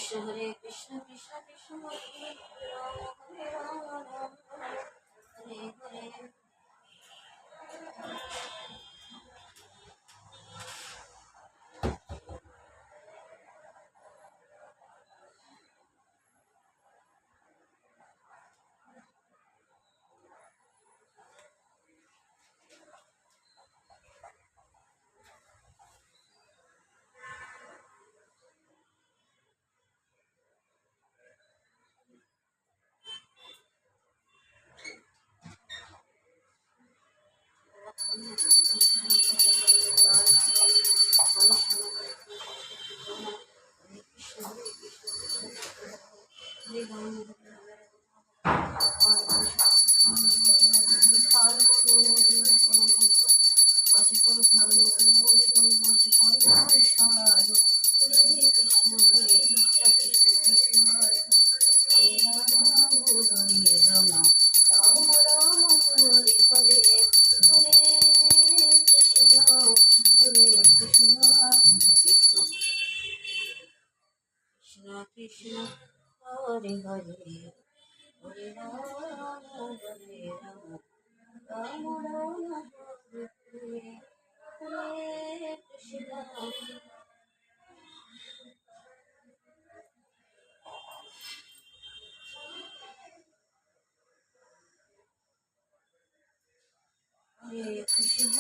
Hare Krishna, Krishna Krishna, Hare Rama, Hare Rama, Rama Rama, Hare Hare. Krishna Krishna, Hare Hare, Hare Rama, Hare Rama, Rama Rama, Hare Hare, Hare Krishna. Hare Krishna,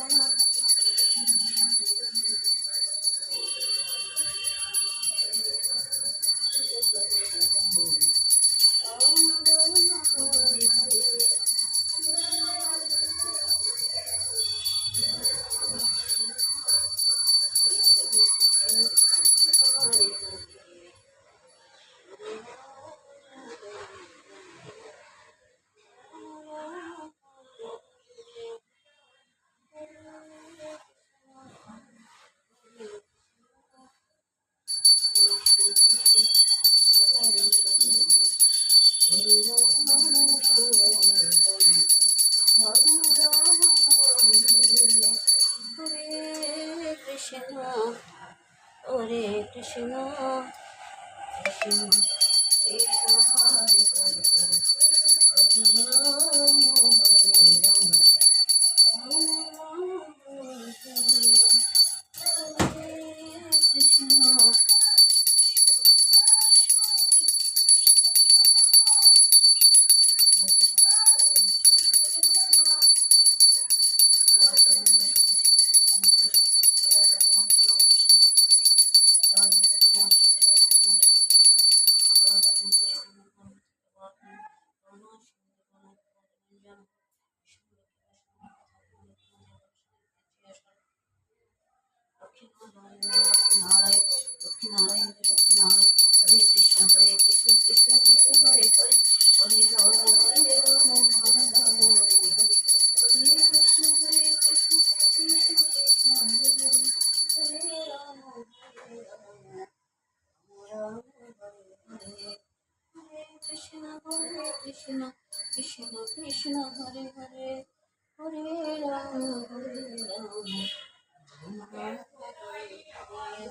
Hare Krishna, Hare Krishna, Krishna Krishna, Hare Hare, Hare Rama, Hare Rama, Rama Rama, Hare Krishna. Krishna Krishna Krishna Hare Hare, Hare Rama, Hare Rama, Rama Rama, Hare Hare.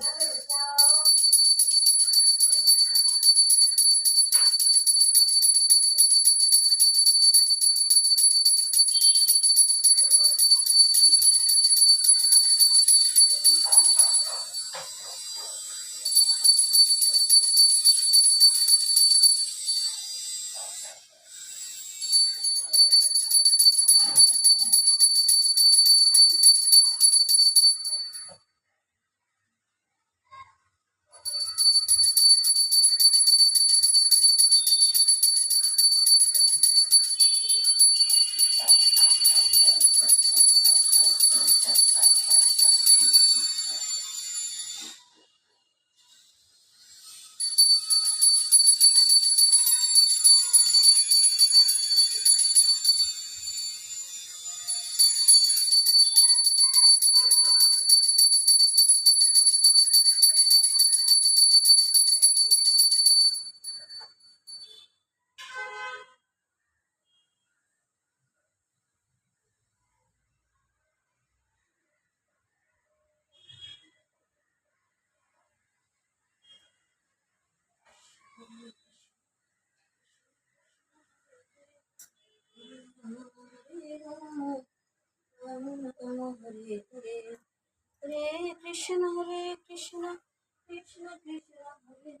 অন্যতম। Hare Hare Hare Krishna Krishna Krishna Hare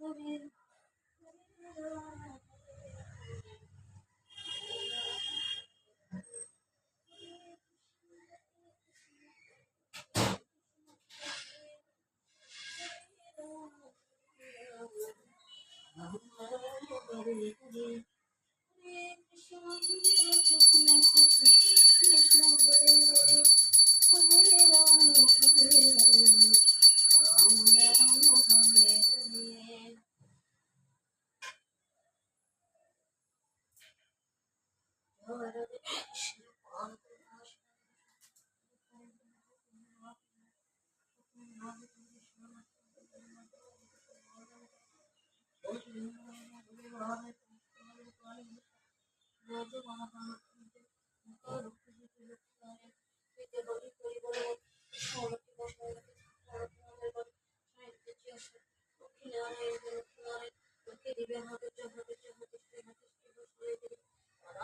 Hare Hare Ram Hare Hare Hare Krishna, Hare Krishna, Krishna Hare Hare, Hare Rama, Hare Rama, Rama Rama, Hare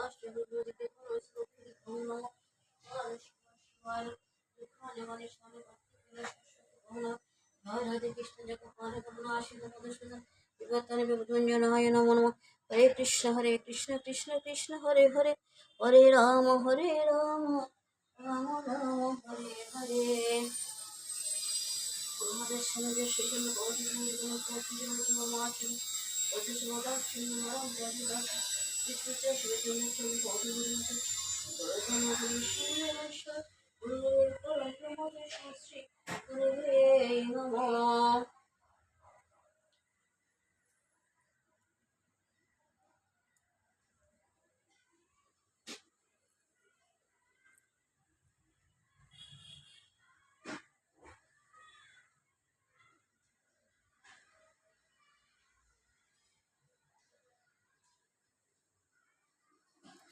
Hare. Hare Krishna, Hare Krishna, Krishna Krishna, Hare Hare, Hare Rama, Rama Rama, Hare Hare. আমাদের সমাজের সেজন্য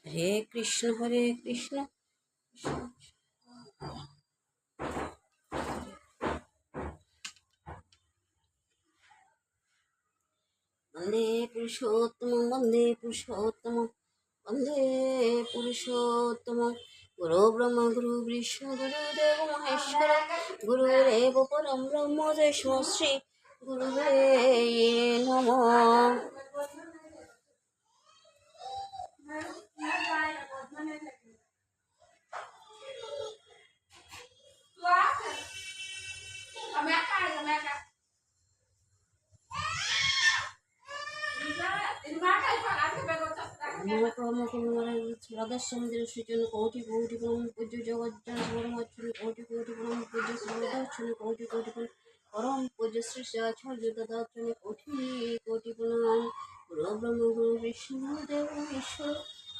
Hare Krishna, Hare Krishna, Vande Purushottamam, Vande Purushottamam, Vande Purushottamam. Guru Brahma, Guru Vishnu, Guru Deva Maheshwara, Guru Deva Param Brahma Tasmai Shri Gurave Namah. Radha সমুদ্র সৃজন কোটি কোটি প্রণাম পূজ্য জগজ্জান পরমাচ্ছন্ন কোটি কোটি প্রণাম পূজ্য শ্রদ্ধাচ্ছন্ন কোটি কোটি পরম পূজ্য শ্রী আচার্য দাদাচ্ছন্ন কোটি কোটি প্রণাম গুরু ব্রহ্ম গুরু বিষ্ণু দেব ঈশ্বর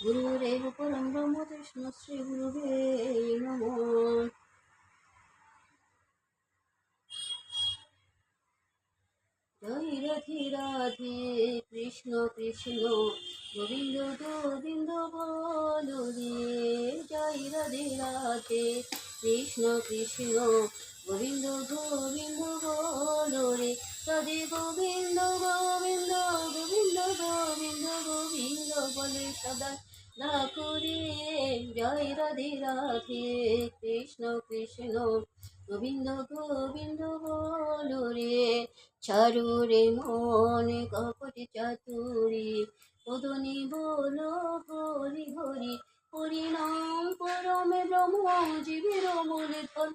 গুরুরেব পরম ব্রহ্ম তস্মৈ শ্রী গুরুবে নমঃ। জয় রাধে রাধে কৃষ্ণ কৃষ্ণ গোবিন্দ গোবিন্দ বলো রে। জয় রাধে রাধে কৃষ্ণ কৃষ্ণ গোবিন্দ গোবিন্দ বলো রে। রাধে গোবিন্দ গোবিন্দ গোবিন্দ গোবিন্দ গোবিন্দ বলে সদা ডাকো রে। জয় রাধে রাধে কৃষ্ণ কৃষ্ণ গোবিন্দ গোবিন্দ বলো রে। চারু রে মন কপট চাতুরি পদনি বলো হরি হরি। হরি নাম পরমে ব্রহ্ম জীবের মূলে ধন।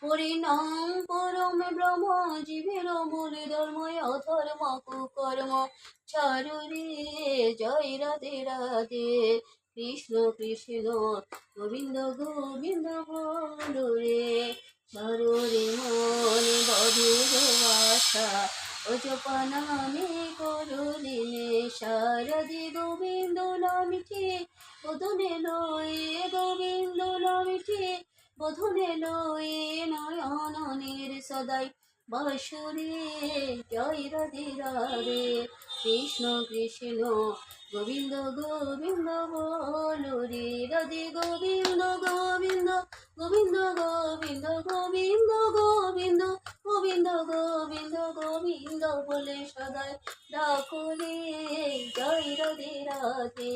হরি নাম পরমে ব্রহ্ম জীবের মূলে ধর্ম অধর্ম কুকর্ম চারু রে। জয় রাধে রাধে কৃষ্ণ কৃষ্ণ গোবিন্দ গোবিন্দ বলো রে। চারু রে মন বধুর আশা অজপা নামে করুলি নেশা। রাধে গোবিন্দ নামিটি বদনে লয়ে গোবিন্দ নামিটি বধনে লয়ে নয়নের সদাই বাসুরে। জয় রাধে রাধে কৃষ্ণ কৃষ্ণ গোবিন্দ গোবিন্দ বলো রে। রাধে গোবিন্দ গোবিন্দ গোবিন্দ গোবিন্দ গোবিন্দ গোবিন্দ গোবিন্দ গোবিন্দ গোবিন্দ বলে সদাই ডাকো রে। জয় রাধে রাধে